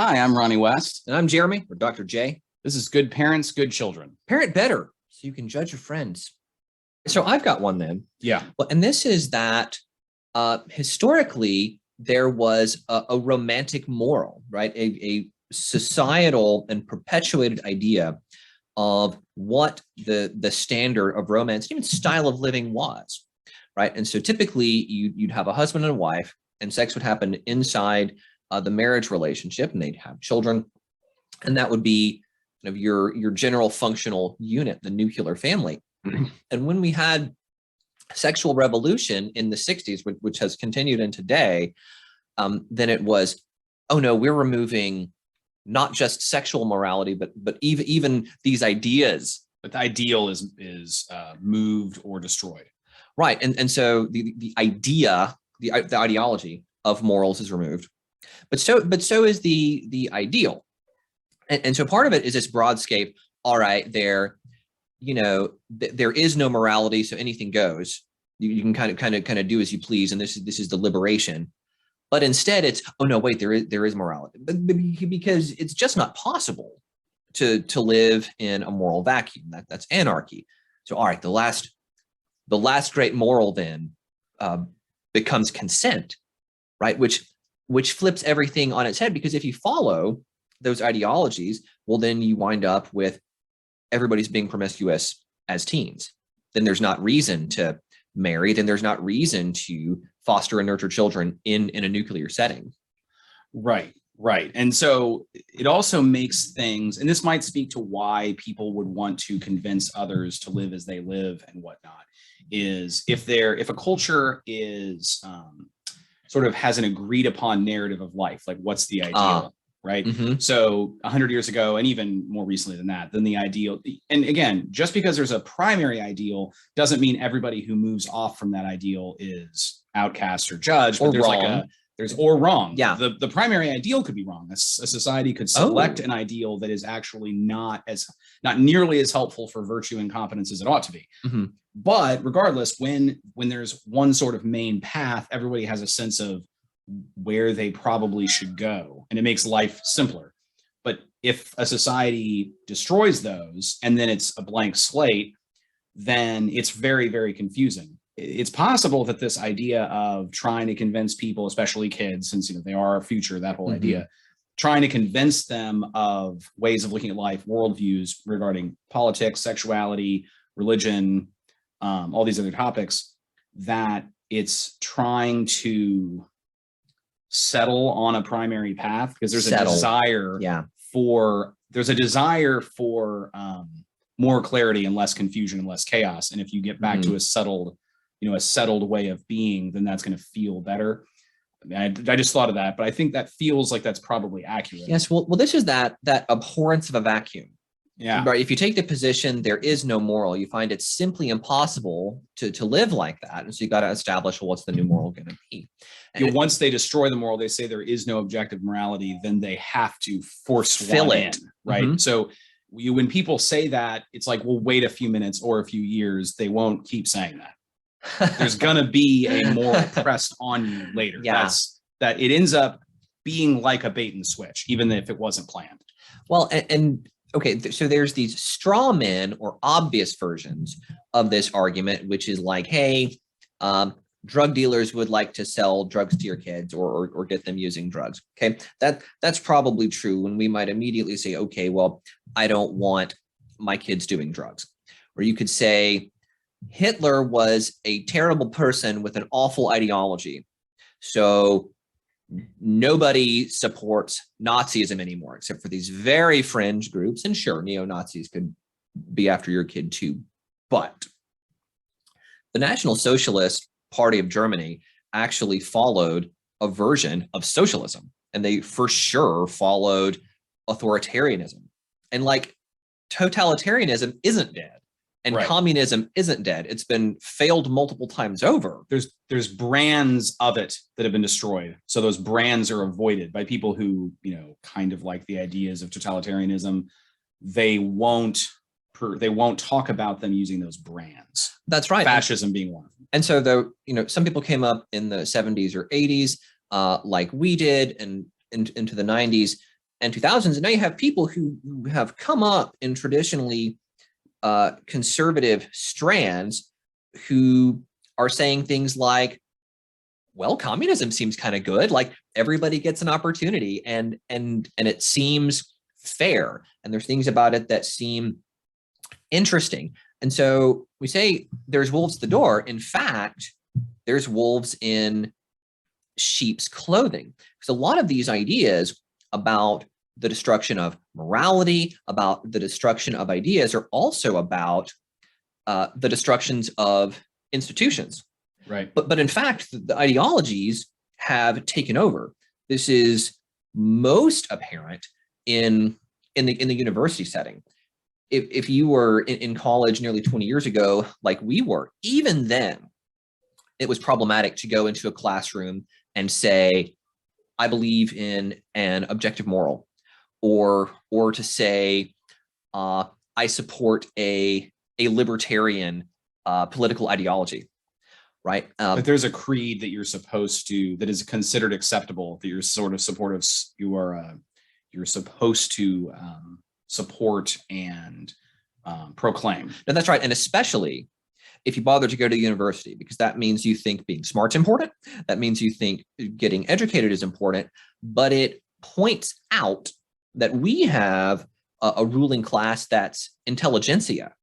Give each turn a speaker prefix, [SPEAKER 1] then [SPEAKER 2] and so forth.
[SPEAKER 1] Hi, I'm Ronnie West.
[SPEAKER 2] And I'm Jeremy, or Dr. J.
[SPEAKER 1] This is Good Parents, Good Children.
[SPEAKER 2] Parent better so you can judge your friends. So I've got one then.
[SPEAKER 1] Yeah.
[SPEAKER 2] Well, and this is that historically, there was a romantic moral, right? A societal and perpetuated idea of what the standard of romance, even style of living was, right? And so typically you'd have a husband and a wife, and sex would happen inside the marriage relationship, and they'd have children. And that would be kind of your general functional unit, the nuclear family. And when we had sexual revolution in the 60s, which has continued in today, then it was, oh no, we're removing not just sexual morality, but even these ideas.
[SPEAKER 1] But the ideal is moved or destroyed.
[SPEAKER 2] Right. And so the idea, the ideology of morals is removed. But so is the ideal. And so part of it is this broadscape. All right, there is no morality, so anything goes. You can kind of do as you please, and this is the liberation. But instead, it's, oh no, wait, there is morality, because it's just not possible to live in a moral vacuum. That's anarchy. So all right, the last great moral then becomes consent, right? Which flips everything on its head, because if you follow those ideologies, well, then you wind up with everybody's being promiscuous as teens. Then there's not reason to marry. Then there's not reason to foster and nurture children in a nuclear setting.
[SPEAKER 1] Right. And so it also makes things, and this might speak to why people would want to convince others to live as they live and whatnot, is if a culture is sort of has an agreed upon narrative of life, like what's the ideal, right?
[SPEAKER 2] Mm-hmm.
[SPEAKER 1] So 100 years ago, and even more recently than that, then the ideal, and again, just because there's a primary ideal doesn't mean everybody who moves off from that ideal is outcast or judged, but
[SPEAKER 2] Or
[SPEAKER 1] there's
[SPEAKER 2] wrong.
[SPEAKER 1] or wrong.
[SPEAKER 2] Yeah.
[SPEAKER 1] The primary ideal could be wrong. A society could select an ideal that is actually not nearly as helpful for virtue and competence as it ought to be.
[SPEAKER 2] Mm-hmm.
[SPEAKER 1] But regardless, when there's one sort of main path, everybody has a sense of where they probably should go, and it makes life simpler. But if a society destroys those and then it's a blank slate, then it's very, very confusing. It's possible that this idea of trying to convince people, especially kids, since they are our future, that whole idea, trying to convince them of ways of looking at life, worldviews regarding politics, sexuality, religion, all these other topics, that it's trying to settle on a primary path, because there's a desire for more clarity and less confusion and less chaos. And if you get back to a settled way of being, then that's going to feel better. I just thought of that, but I think that feels like that's probably accurate.
[SPEAKER 2] Yes. Well, this is that abhorrence of a vacuum.
[SPEAKER 1] Yeah.
[SPEAKER 2] Right. If you take the position there is no moral, you find it simply impossible to live like that. And so you got to establish, well, what's the new moral going to be? And
[SPEAKER 1] once they destroy the moral, they say there is no objective morality, then they have to force
[SPEAKER 2] fill
[SPEAKER 1] one
[SPEAKER 2] it
[SPEAKER 1] in, right?
[SPEAKER 2] Mm-hmm.
[SPEAKER 1] So when people say that, it's like, well, wait a few minutes or a few years. They won't keep saying that. There's going to be a moral pressed on you later.
[SPEAKER 2] Yeah.
[SPEAKER 1] That it ends up being like a bait and switch, even if it wasn't planned.
[SPEAKER 2] Well, and okay, so there's these straw men or obvious versions of this argument, which is like, hey, drug dealers would like to sell drugs to your kids or get them using drugs. Okay, that's probably true. And we might immediately say, okay, well, I don't want my kids doing drugs. Or you could say Hitler was a terrible person with an awful ideology, so nobody supports Nazism anymore, except for these very fringe groups. And sure, neo-Nazis could be after your kid too. But the National Socialist Party of Germany actually followed a version of socialism, and they for sure followed authoritarianism. And like, totalitarianism isn't dead. And communism isn't dead. It's been failed multiple times over.
[SPEAKER 1] There's brands of it that have been destroyed. So those brands are avoided by people who, kind of like the ideas of totalitarianism. They won't talk about them using those brands.
[SPEAKER 2] That's right.
[SPEAKER 1] Fascism being one of them.
[SPEAKER 2] And so some people came up in the 70s or 80s, like we did, and into the 90s, and 2000s. And now you have people who have come up in traditionally conservative strands who are saying things like, well, communism seems kind of good. Like everybody gets an opportunity and it seems fair. And there's things about it that seem interesting. And so we say there's wolves at the door. In fact, there's wolves in sheep's clothing. Because a lot of these ideas about the destruction of morality, about the destruction of ideas, are also about the destructions of institutions.
[SPEAKER 1] Right.
[SPEAKER 2] But in fact, the ideologies have taken over. This is most apparent in the university setting. If you were in college nearly 20 years ago, like we were, even then, it was problematic to go into a classroom and say, I believe in an objective moral, or to say, I support a libertarian political ideology. Right.
[SPEAKER 1] But there's a creed that you're supposed to, that is considered acceptable, that you're sort of supportive, you're supposed to support and proclaim.
[SPEAKER 2] No, that's right. And especially if you bother to go to university, because that means you think being smart's important. That means you think getting educated is important, but it points out that we have a ruling class that's intelligentsia,